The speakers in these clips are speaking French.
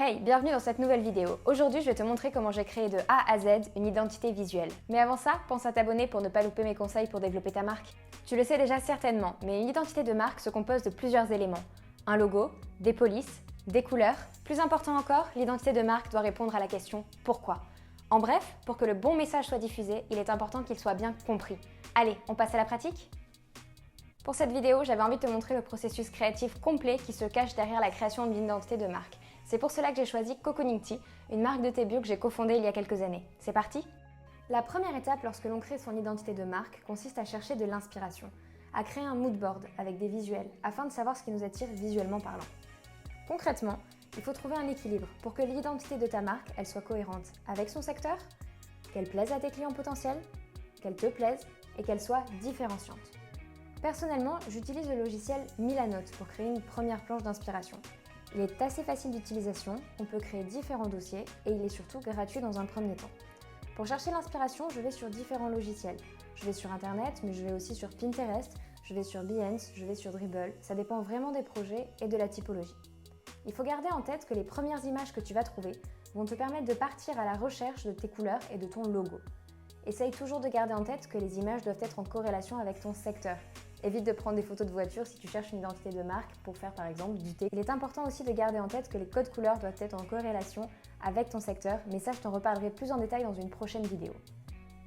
Hey, bienvenue dans cette nouvelle vidéo. Aujourd'hui, je vais te montrer comment j'ai créé de A à Z une identité visuelle. Mais avant ça, pense à t'abonner pour ne pas louper mes conseils pour développer ta marque. Tu le sais déjà certainement, mais une identité de marque se compose de plusieurs éléments. Un logo, des polices, des couleurs. Plus important encore, l'identité de marque doit répondre à la question « Pourquoi ?». En bref, pour que le bon message soit diffusé, il est important qu'il soit bien compris. Allez, on passe à la pratique ? Pour cette vidéo, j'avais envie de te montrer le processus créatif complet qui se cache derrière la création d'une identité de marque. C'est pour cela que j'ai choisi Cocooning, une marque de thé bio que j'ai cofondée il y a quelques années. C'est parti ? La première étape lorsque l'on crée son identité de marque consiste à chercher de l'inspiration, à créer un mood board avec des visuels afin de savoir ce qui nous attire visuellement parlant. Concrètement, il faut trouver un équilibre pour que l'identité de ta marque elle soit cohérente avec son secteur, qu'elle plaise à tes clients potentiels, qu'elle te plaise et qu'elle soit différenciante. Personnellement, j'utilise le logiciel Milanote pour créer une première planche d'inspiration. Il est assez facile d'utilisation, on peut créer différents dossiers et il est surtout gratuit dans un premier temps. Pour chercher l'inspiration, je vais sur différents logiciels. Je vais sur internet, mais je vais aussi sur Pinterest, je vais sur Behance, je vais sur Dribbble, ça dépend vraiment des projets et de la typologie. Il faut garder en tête que les premières images que tu vas trouver vont te permettre de partir à la recherche de tes couleurs et de ton logo. Essaye toujours de garder en tête que les images doivent être en corrélation avec ton secteur. Évite de prendre des photos de voiture si tu cherches une identité de marque pour faire par exemple du thé. Il est important aussi de garder en tête que les codes couleurs doivent être en corrélation avec ton secteur, mais ça je t'en reparlerai plus en détail dans une prochaine vidéo.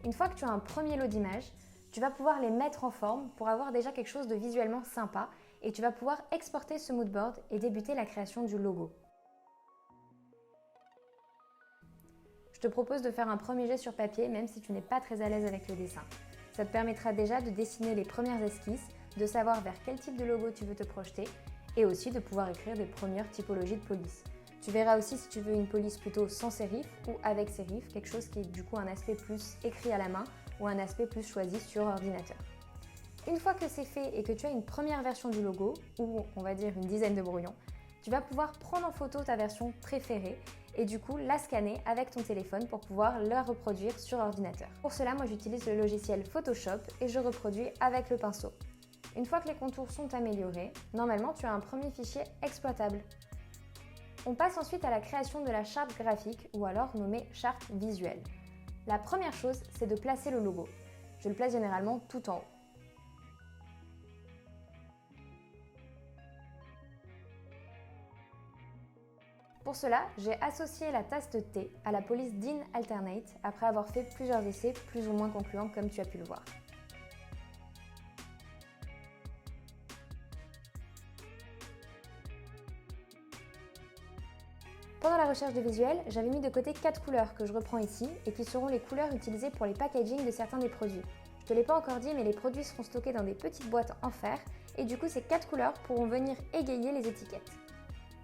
Une fois que tu as un premier lot d'images, tu vas pouvoir les mettre en forme pour avoir déjà quelque chose de visuellement sympa et tu vas pouvoir exporter ce moodboard et débuter la création du logo. Je te propose de faire un premier jet sur papier même si tu n'es pas très à l'aise avec le dessin. Ça te permettra déjà de dessiner les premières esquisses, de savoir vers quel type de logo tu veux te projeter et aussi de pouvoir écrire des premières typologies de police. Tu verras aussi si tu veux une police plutôt sans sérif ou avec sérif, quelque chose qui est du coup un aspect plus écrit à la main ou un aspect plus choisi sur ordinateur. Une fois que c'est fait et que tu as une première version du logo, ou on va dire une dizaine de brouillons, tu vas pouvoir prendre en photo ta version préférée et du coup la scanner avec ton téléphone pour pouvoir la reproduire sur ordinateur. Pour cela, moi j'utilise le logiciel Photoshop et je reproduis avec le pinceau. Une fois que les contours sont améliorés, normalement tu as un premier fichier exploitable. On passe ensuite à la création de la charte graphique ou alors nommée charte visuelle. La première chose, c'est de placer le logo. Je le place généralement tout en haut. Pour cela, j'ai associé la tasse de thé à la police DIN Alternate après avoir fait plusieurs essais plus ou moins concluants comme tu as pu le voir. Pendant la recherche de visuels, j'avais mis de côté 4 couleurs que je reprends ici et qui seront les couleurs utilisées pour les packaging de certains des produits. Je ne te l'ai pas encore dit mais les produits seront stockés dans des petites boîtes en fer et du coup ces 4 couleurs pourront venir égayer les étiquettes.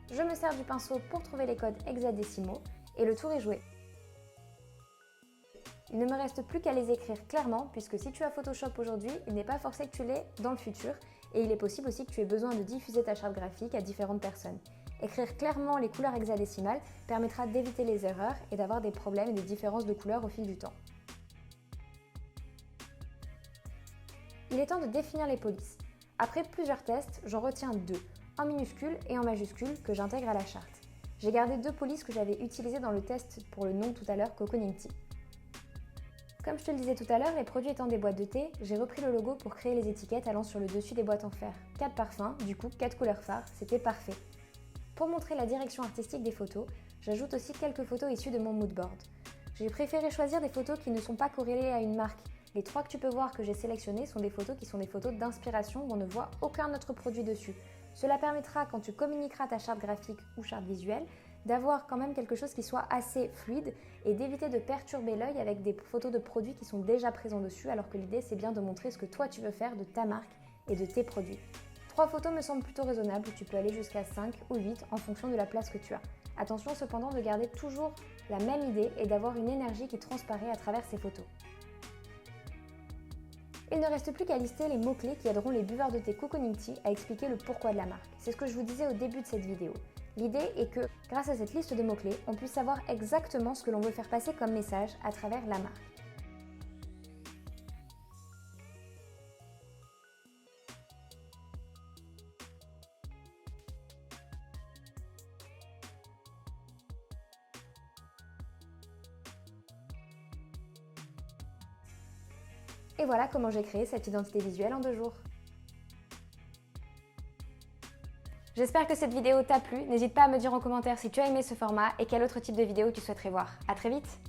Je me sers du pinceau pour trouver les codes hexadécimaux et le tour est joué. Il ne me reste plus qu'à les écrire clairement puisque si tu as Photoshop aujourd'hui, il n'est pas forcé que tu l'aies dans le futur et il est possible aussi que tu aies besoin de diffuser ta charte graphique à différentes personnes. Écrire clairement les couleurs hexadécimales permettra d'éviter les erreurs et d'avoir des problèmes et des différences de couleurs au fil du temps. Il est temps de définir les polices. Après plusieurs tests, j'en retiens 2. En minuscule et en majuscule que j'intègre à la charte. J'ai gardé 2 polices que j'avais utilisées dans le test pour le nom tout à l'heure Cocooning. Comme je te le disais tout à l'heure, les produits étant des boîtes de thé, j'ai repris le logo pour créer les étiquettes allant sur le dessus des boîtes en fer. 4 parfums, du coup 4 couleurs phares, c'était parfait. Pour montrer la direction artistique des photos, j'ajoute aussi quelques photos issues de mon moodboard. J'ai préféré choisir des photos qui ne sont pas corrélées à une marque. Les 3 que tu peux voir que j'ai sélectionnées sont des photos qui sont des photos d'inspiration où on ne voit aucun autre produit dessus. Cela permettra, quand tu communiqueras ta charte graphique ou charte visuelle, d'avoir quand même quelque chose qui soit assez fluide et d'éviter de perturber l'œil avec des photos de produits qui sont déjà présents dessus, alors que l'idée c'est bien de montrer ce que toi tu veux faire de ta marque et de tes produits. 3 photos me semblent plutôt raisonnables, tu peux aller jusqu'à 5 ou 8 en fonction de la place que tu as. Attention cependant de garder toujours la même idée et d'avoir une énergie qui transparaît à travers ces photos. Il ne reste plus qu'à lister les mots-clés qui aideront les buveurs de thé Cocooning à expliquer le pourquoi de la marque. C'est ce que je vous disais au début de cette vidéo. L'idée est que, grâce à cette liste de mots-clés, on puisse savoir exactement ce que l'on veut faire passer comme message à travers la marque. Et voilà comment j'ai créé cette identité visuelle en 2 jours. J'espère que cette vidéo t'a plu, n'hésite pas à me dire en commentaire si tu as aimé ce format et quel autre type de vidéo tu souhaiterais voir. À très vite!